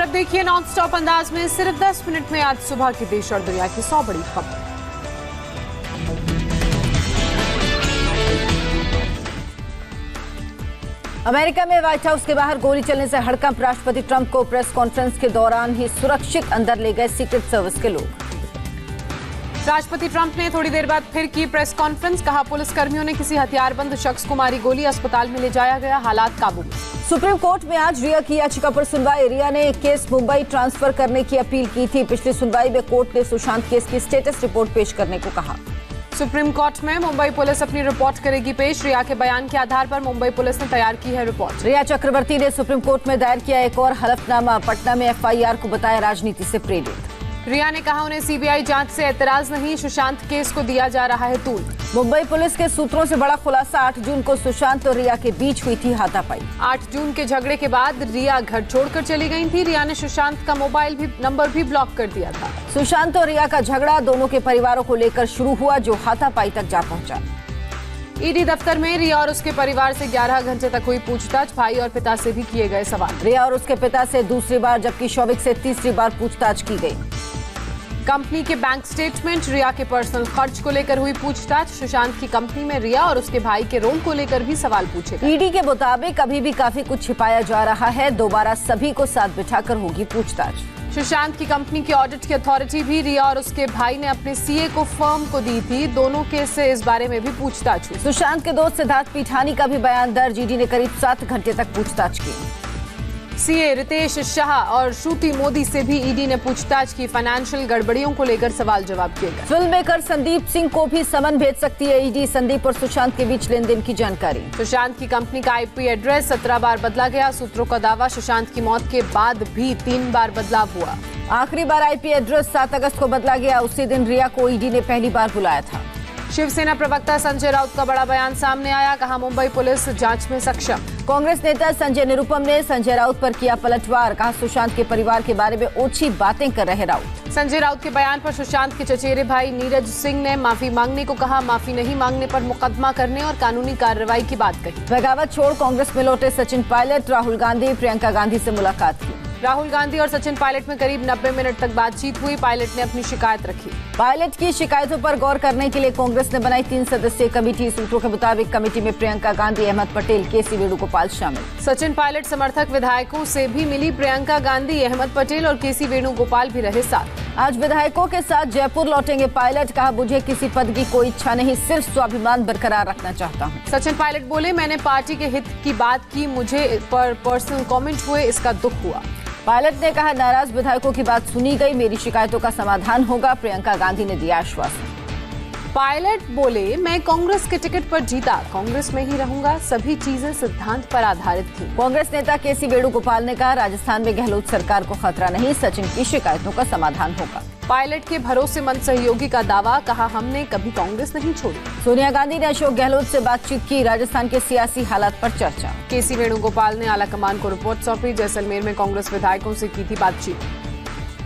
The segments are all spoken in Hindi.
और अब देखिए नॉन स्टॉप अंदाज में सिर्फ 10 मिनट में आज सुबह की देश और दुनिया की 100 बड़ी खबर। अमेरिका में व्हाइट हाउस के बाहर गोली चलने से हड़कंप। राष्ट्रपति ट्रंप को प्रेस कॉन्फ्रेंस के दौरान ही सुरक्षित अंदर ले गए सीक्रेट सर्विस के लोग। राष्ट्रपति ट्रंप ने थोड़ी देर बाद फिर की प्रेस कॉन्फ्रेंस। कहा पुलिसकर्मियों ने किसी हथियारबंद शख्स को मारी गोली, अस्पताल में ले जाया गया, हालात काबू में। सुप्रीम कोर्ट में आज रिया की याचिका पर सुनवाई। रिया ने केस मुंबई ट्रांसफर करने की अपील की थी। पिछली सुनवाई में कोर्ट ने सुशांत केस की स्टेटस रिपोर्ट पेश करने को कहा। सुप्रीम कोर्ट में मुंबई पुलिस अपनी रिपोर्ट करेगी पेश। रिया के बयान के आधार पर मुंबई पुलिस ने तैयार की है रिपोर्ट। रिया चक्रवर्ती ने सुप्रीम कोर्ट में दायर किया एक और हलफनामा। पटना में एफआईआर को बताया राजनीति से प्रेरित। रिया ने कहा उन्हें सीबीआई जांच से एतराज नहीं, सुशांत केस को दिया जा रहा है तूल। मुंबई पुलिस के सूत्रों से बड़ा खुलासा। 8 जून को सुशांत और रिया के बीच हुई थी हाथापाई। 8 जून के झगड़े के बाद रिया घर छोड़कर चली गई थी। रिया ने सुशांत का मोबाइल नंबर भी ब्लॉक कर दिया था। सुशांत और रिया का झगड़ा दोनों के परिवारों को लेकर शुरू हुआ, जो हाथापाई तक जा पहुंचा। ईडी दफ्तर में रिया और उसके परिवार से 11 घंटे तक हुई पूछताछ। भाई और पिता से भी किए गए सवाल। रिया और उसके पिता से दूसरी बार जबकि शौविक से तीसरी बार पूछताछ की गई। कंपनी के बैंक स्टेटमेंट, रिया के पर्सनल खर्च को लेकर हुई पूछताछ। सुशांत की कंपनी में रिया और उसके भाई के रोल को लेकर भी सवाल पूछे गए। ईडी के मुताबिक अभी भी काफी कुछ छिपाया जा रहा है। दोबारा सभी को साथ बिठाकर होगी पूछताछ। सुशांत की कंपनी की ऑडिट की अथॉरिटी भी रिया और उसके भाई ने अपने सीए को फर्म को दी थी। दोनों के से इस बारे में भी पूछताछ हुई। सुशांत के दोस्त सिद्धार्थ पीठानी का भी बयान दर्ज। ईडी ने करीब 7 घंटे तक पूछताछ की। सीए रितेश शाह और श्रुति मोदी से भी ईडी ने पूछताछ की। फाइनेंशियल गड़बड़ियों को लेकर सवाल जवाब किए गए। फिल्म मेकर संदीप सिंह को भी समन भेज सकती है ईडी। संदीप और सुशांत के बीच लेन देन की जानकारी। सुशांत की कंपनी का आईपी एड्रेस 17 बार बदला गया। सूत्रों का दावा सुशांत की मौत के बाद भी 3 बार बदलाव हुआ। आखिरी बार आईपी एड्रेस 7 अगस्त को बदला गया। उसी दिन रिया को ईडी ने पहली बार बुलाया था। शिवसेना प्रवक्ता संजय राउत का बड़ा बयान सामने आया। कहा मुंबई पुलिस जांच में सक्षम। कांग्रेस नेता संजय निरुपम ने संजय राउत पर किया पलटवार। कहा सुशांत के परिवार के बारे में ओछी बातें कर रहे राउत। संजय राउत के बयान पर सुशांत के चचेरे भाई नीरज सिंह ने माफी मांगने को कहा। माफी नहीं मांगने पर मुकदमा करने और कानूनी कार्रवाई की बात कही। बगावत छोड़ कांग्रेस में लौटे सचिन पायलट। राहुल गांधी प्रियंका गांधी से मुलाकात की। राहुल गांधी और सचिन पायलट में करीब 90 मिनट तक बातचीत हुई। पायलट ने अपनी शिकायत रखी। पायलट की शिकायतों पर गौर करने के लिए कांग्रेस ने बनाई 3 सदस्यीय कमेटी। सूत्रों के मुताबिक कमेटी में प्रियंका गांधी, अहमद पटेल, केसी वेणुगोपाल शामिल। सचिन पायलट समर्थक विधायकों से भी मिली प्रियंका गांधी, अहमद पटेल और केसी वेणुगोपाल भी रहे साथ। आज विधायकों के साथ जयपुर लौटेंगे पायलट। कहा मुझे किसी पद की कोई इच्छा नहीं, सिर्फ स्वाभिमान बरकरार रखना चाहता हूँ। सचिन पायलट बोले मैंने पार्टी के हित की बात की, मुझे पर पर्सनल कमेंट हुए, इसका दुख हुआ। पायलट ने कहा नाराज विधायकों की बात सुनी गई, मेरी शिकायतों का समाधान होगा। प्रियंका गांधी ने दिया आश्वासन। पायलट बोले मैं कांग्रेस के टिकट पर जीता, कांग्रेस में ही रहूंगा, सभी चीजें सिद्धांत पर आधारित थी। कांग्रेस नेता केसी वेणुगोपाल ने कहा राजस्थान में गहलोत सरकार को खतरा नहीं, सचिन की शिकायतों का समाधान होगा। पायलट के भरोसेमंद सहयोगी का दावा। कहा हमने कभी कांग्रेस नहीं छोड़ी। सोनिया गांधी ने अशोक गहलोत से बातचीत की। राजस्थान के सियासी हालात पर चर्चा। केसी वेणुगोपाल ने आलाकमान को रिपोर्ट सौंपी। जैसलमेर में कांग्रेस विधायकों से की थी बातचीत।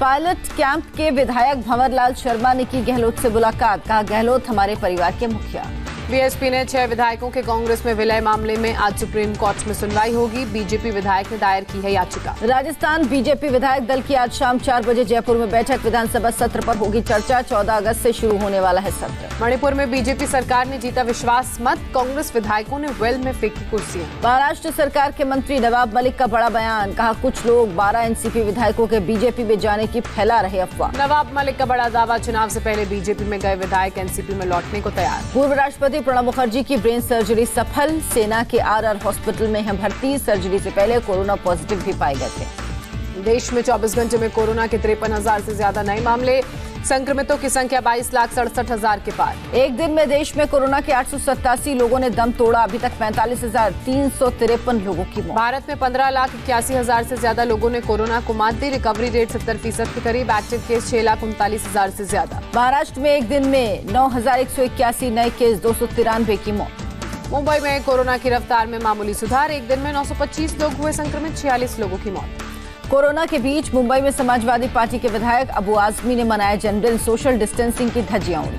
पायलट कैंप के विधायक भंवरलाल शर्मा ने की गहलोत से मुलाकात। कहा गहलोत हमारे परिवार के मुखिया। बीएसपी ने 6 विधायकों के कांग्रेस में विलय मामले में आज सुप्रीम कोर्ट में सुनवाई होगी। बीजेपी विधायक ने दायर की है याचिका। राजस्थान बीजेपी विधायक दल की आज शाम 4 बजे जयपुर में बैठक। विधानसभा सत्र पर होगी चर्चा। 14 अगस्त से शुरू होने वाला है सत्र। मणिपुर में बीजेपी सरकार ने जीता विश्वास मत। कांग्रेस विधायकों ने वेल में फेंकी कुर्सियां। महाराष्ट्र सरकार के मंत्री नवाब मलिक का बड़ा बयान। कहा कुछ लोग 12 एनसीपी विधायकों के बीजेपी में जाने की फैला रहे अफवाह। नवाब मलिक का बड़ा दावा। चुनाव से पहले बीजेपी में गए विधायक एनसीपी में लौटने को तैयार। पूर्व राष्ट्रपति प्रणब मुखर्जी की ब्रेन सर्जरी सफल। सेना के आरआर हॉस्पिटल में है भर्ती। सर्जरी से पहले कोरोना पॉजिटिव भी पाए गए थे। देश में 24 घंटे में कोरोना के 53,000 से ज्यादा नए मामले। संक्रमितों की संख्या 22,67,000 के पार। एक दिन में देश में कोरोना के 887 लोगों ने दम तोड़ा। अभी तक 45,353 लोगों की मौत। भारत में 15,81,000 से ज्यादा लोगों ने कोरोना को मात दी। रिकवरी रेट 70% के करीब। एक्टिव केस 6,39,000 से ज्यादा। महाराष्ट्र में एक दिन में 9,181 नए केस, 293 की मौत। मुंबई में कोरोना की रफ्तार में मामूली सुधार। एक दिन में 925 लोग हुए संक्रमित, 46 लोगों की मौत। कोरोना के बीच मुंबई में समाजवादी पार्टी के विधायक अबू आजमी ने मनाया जन्मदिन। सोशल डिस्टेंसिंग की धज्जियां उड़ी।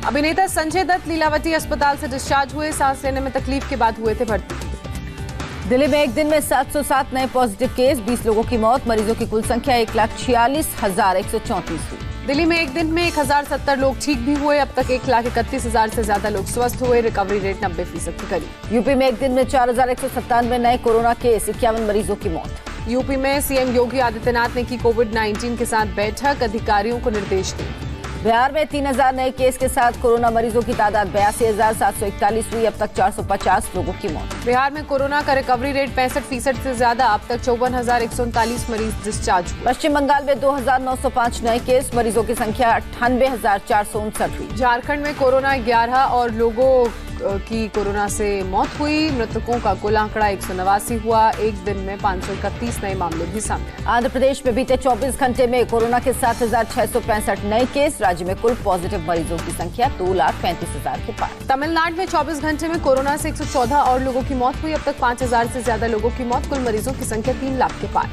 अभिनेता संजय दत्त लीलावती अस्पताल से डिस्चार्ज हुए। सांस लेने में तकलीफ के बाद हुए थे भर्ती। दिल्ली में एक दिन में 707 नए पॉजिटिव केस, 20 लोगों की मौत, मरीजों की कुल संख्या 1,46,134 हुई। दिल्ली में एक दिन में 1070 लोग ठीक भी हुए। अब तक 1,31,000 से ज्यादा लोग स्वस्थ हुए। रिकवरी रेट 90% के करीब। यूपी में एक दिन में 4,197 नए कोरोना केस, 51 मरीजों की मौत। यूपी में सीएम योगी आदित्यनाथ ने की कोविड-19 के साथ बैठक, अधिकारियों को निर्देश दिए। बिहार में 3,000 नए केस के साथ कोरोना मरीजों की तादाद 82,741 हुई। अब तक 450 लोगों की मौत। बिहार में कोरोना का रिकवरी रेट 65% से ज्यादा। अब तक 54,139 मरीज डिस्चार्ज हुए। पश्चिम बंगाल में 2,905 नए केस, मरीजों की संख्या 98,459 हुई। झारखंड में कोरोना 11 और लोगों की कोरोना से मौत हुई। मृतकों का कुल आंकड़ा 189 हुआ। एक दिन में 531 नए मामले भी सामने आए। आंध्र प्रदेश में बीते 24 घंटे में कोरोना के 7,665 नए केस। राज्य में कुल पॉजिटिव मरीजों की संख्या 2,35,000 के पार। तमिलनाडु में 24 घंटे में कोरोना से 114 और लोगों की मौत हुई। अब तक 5,000 से ज्यादा लोगों की मौत, कुल मरीजों की संख्या 3 लाख के पार।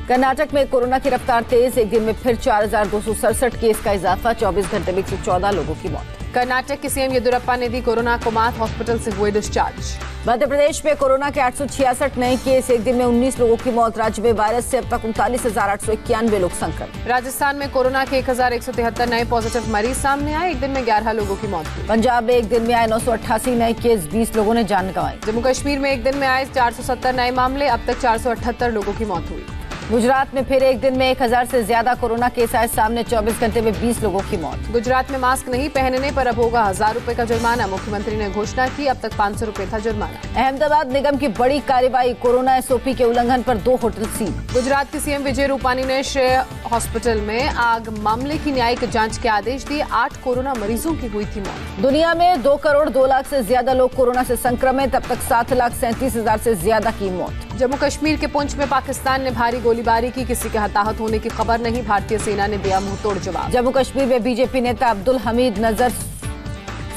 कर्नाटक में कोरोना की रफ्तार तेज, एक दिन में फिर 4,267 केस का इजाफा, 24 घंटे में 114 लोगों की मौत। कर्नाटक के सीएम येदियुरप्पा ने दी कोरोना को मात, हॉस्पिटल से हुए डिस्चार्ज। मध्य प्रदेश में कोरोना के 866 नए केस, एक दिन में 19 लोगों की मौत। राज्य में वायरस से अब तक 39,891 लोग संक्रमित। राजस्थान में कोरोना के 1,173 नए पॉजिटिव मरीज सामने आए। एक दिन में 11 लोगों की मौत हुई। पंजाब में एक दिन में आए 988 नए केस, 20 लोगों ने जान गंवाई। जम्मू कश्मीर में एक दिन में आए 470 नए मामले। अब तक 478 लोगों की मौत हुई। गुजरात में फिर एक दिन में 1,000 से ज्यादा कोरोना केस आए सामने, 24 घंटे में 20 लोगों की मौत। गुजरात में मास्क नहीं पहनने पर अब होगा 1,000 रुपए का जुर्माना, मुख्यमंत्री ने घोषणा की। अब तक 500 रुपए था जुर्माना। अहमदाबाद निगम की बड़ी कार्रवाई, कोरोना एसओपी के उल्लंघन पर 2 होटल सील। गुजरात के सीएम विजय रूपानी ने श्रेय हॉस्पिटल में आग मामले की न्यायिक जांच के आदेश दिए। 8 कोरोना मरीजों की हुई थी मौत। दुनिया में 2 करोड़ 2 लाख से ज्यादा लोग कोरोना से संक्रमित। अब तक 7,37,000 से ज्यादा की मौत। जम्मू कश्मीर के पुंछ में पाकिस्तान ने भारी गोलीबारी की, किसी के हताहत होने की खबर नहीं। भारतीय सेना ने दिया मुंहतोड़ जवाब। जम्मू कश्मीर में बीजेपी नेता अब्दुल हमीद नजर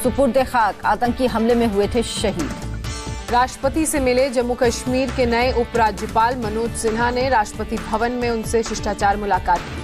सुपुर्द खाक आतंकी हमले में हुए थे शहीद। राष्ट्रपति से मिले जम्मू कश्मीर के नए उपराज्यपाल मनोज सिन्हा ने राष्ट्रपति भवन में उनसे शिष्टाचार मुलाकात की।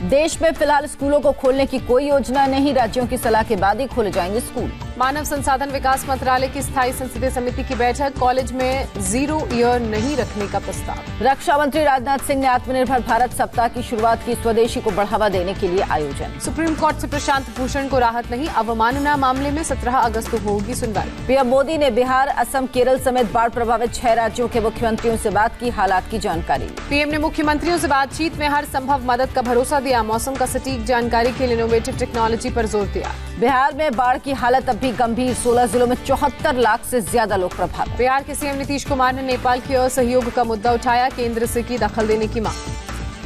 देश में फिलहाल स्कूलों को खोलने की कोई योजना नहीं, राज्यों की सलाह के बाद ही खोले जाएंगे स्कूल। मानव संसाधन विकास मंत्रालय की स्थायी संसदीय समिति की बैठक, कॉलेज में 0 ईयर नहीं रखने का प्रस्ताव। रक्षा मंत्री राजनाथ सिंह ने आत्मनिर्भर भारत सप्ताह की शुरुआत की, स्वदेशी को बढ़ावा देने के लिए आयोजन। सुप्रीम कोर्ट से प्रशांत भूषण को राहत नहीं, अवमानना मामले में 17 अगस्त को होगी सुनवाई। पीएम मोदी ने बिहार, असम, केरल समेत बाढ़ प्रभावित 6 राज्यों के मुख्यमंत्रियों से बात की, हालात की जानकारी। पीएम ने मुख्यमंत्रियों से बातचीत में हर संभव मदद का भरोसा दिया, मौसम का सटीक जानकारी के लिए इनोवेटिव टेक्नोलॉजी पर जोर दिया। बिहार में बाढ़ की हालत अब भी गंभीर, 16 जिलों में 74 लाख से ज्यादा लोग प्रभावित। बिहार के सीएम नीतीश कुमार ने नेपाल की असहयोग का मुद्दा उठाया, केंद्र से की दखल देने की मांग।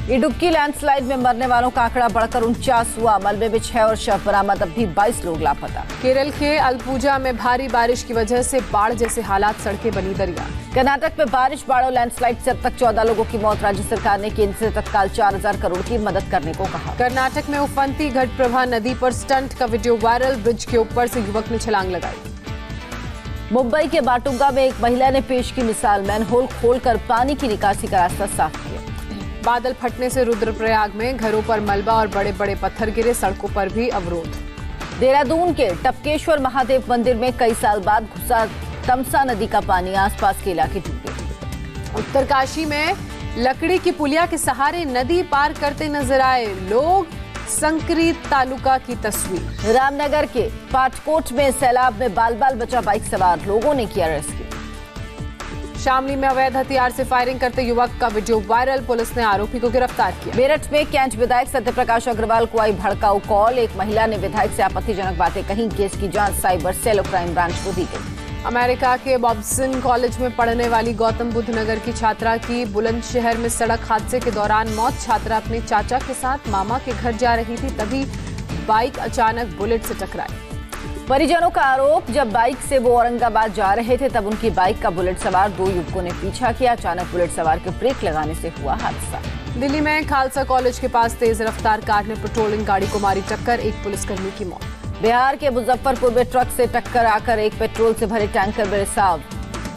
इडुक्की लैंडस्लाइड में मरने वालों का आंकड़ा बढ़कर 49 हुआ, मलबे में 6 और शव बरामद, अब भी 22 लोग लापता। केरल के अलपुजा में भारी बारिश की वजह से बाढ़ जैसे हालात, सड़कें बनी दरिया। कर्नाटक में बारिश, बाढ़ और लैंडस्लाइड से अब तक 14 लोगों की मौत। राज्य सरकार ने केंद्र से तत्काल 4,000 करोड़ की मदद करने को कहा। कर्नाटक में उफनती घटप्रभा नदी पर स्टंट का वीडियो वायरल, ब्रिज के ऊपर से युवक ने छलांग लगाई। मुंबई के बाटुंगा में एक महिला ने पेश की मिसाल, मैनहोल खोलकर पानी की निकासी का रास्ता साफ किया। बादल फटने से रुद्रप्रयाग में घरों पर मलबा और बड़े बड़े पत्थर गिरे, सड़कों पर भी अवरोध। देहरादून के टपकेश्वर महादेव मंदिर में कई साल बाद घुसा तमसा नदी का पानी, आसपास के इलाके डूबे। उत्तरकाशी में लकड़ी की पुलिया के सहारे नदी पार करते नजर आए लोग, संकरी तालुका की तस्वीर। रामनगर के पाटकोट में सैलाब में बाल बाल बचा बाइक सवार, लोगों ने किया रेस्क्यू। शामली में अवैध हथियार से फायरिंग करते युवक का वीडियो वायरल, पुलिस ने आरोपी को गिरफ्तार किया। मेरठ में कैंट विधायक सत्यप्रकाश अग्रवाल को आई भड़काऊ कॉल, एक महिला ने विधायक से आपत्तिजनक बातें कहीं, केस की जांच साइबर सेल और क्राइम ब्रांच को दी गई। अमेरिका के बॉब्सन कॉलेज में पढ़ने वाली गौतम बुद्ध नगर की छात्रा की बुलंदशहर में सड़क हादसे के दौरान मौत। छात्रा अपने चाचा के साथ मामा के घर जा रही थी, तभी बाइक अचानक बुलेट से टकराई। परिजनों का आरोप, जब बाइक से वो औरंगाबाद जा रहे थे तब उनकी बाइक का बुलेट सवार 2 युवकों ने पीछा किया, अचानक बुलेट सवार के ब्रेक लगाने से हुआ हादसा। दिल्ली में खालसा कॉलेज के पास तेज रफ्तार कार ने पेट्रोलिंग गाड़ी को मारी टक्कर, एक पुलिसकर्मी की मौत। बिहार के मुजफ्फरपुर में ट्रक से टक्कर आकर एक पेट्रोल से भरे टैंकर में रिसाव,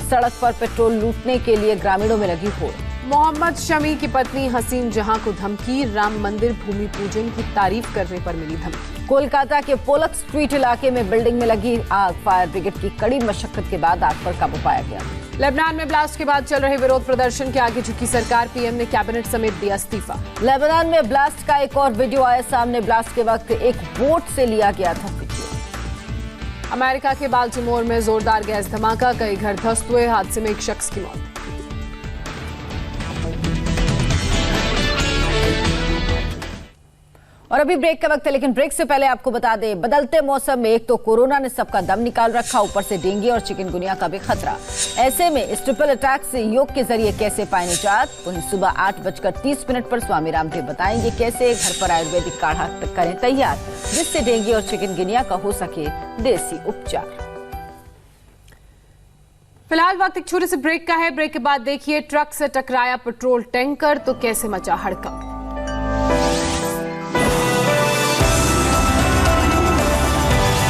सड़क पर पेट्रोल लूटने के लिए ग्रामीणों में लगी होड़। मोहम्मद शमी की पत्नी हसीन जहां को धमकी, राम मंदिर भूमि पूजन की तारीफ करने पर मिली धमकी। कोलकाता के पोलक स्ट्रीट इलाके में बिल्डिंग में लगी आग, फायर ब्रिगेड की कड़ी मशक्कत के बाद आग पर काबू पाया गया। लेबनान में ब्लास्ट के बाद चल रहे विरोध प्रदर्शन के आगे झुकी सरकार, पीएम ने कैबिनेट समेत दिया इस्तीफा। लेबनान में ब्लास्ट का एक और वीडियो आया सामने। ब्लास्ट के वक्त एक बोट से लिया गया था वीडियो। अमेरिका के बाल्टीमोर में जोरदार गैस धमाका, कई घर ध्वस्त हुए, हादसे में एक शख्स की मौत। और अभी ब्रेक का वक्त है, लेकिन ब्रेक से पहले आपको बता दें, बदलते मौसम में एक तो कोरोना ने सबका दम निकाल रखा, ऊपर से डेंगू और चिकनगुनिया का भी खतरा। ऐसे में इस ट्रिपल अटैक से योग के जरिए कैसे पाए निजात, वहीं सुबह 8:30 पर स्वामी रामदेव बताएंगे कैसे घर पर आयुर्वेदिक काढ़ा करें तैयार, जिससे डेंगू और चिकनगुनिया का हो सके देसी उपचार। फिलहाल वक्त एक छोटे से ब्रेक का है। ब्रेक के बाद देखिए, ट्रक से टकराया पेट्रोल टैंकर तो कैसे मचा हड़कंप।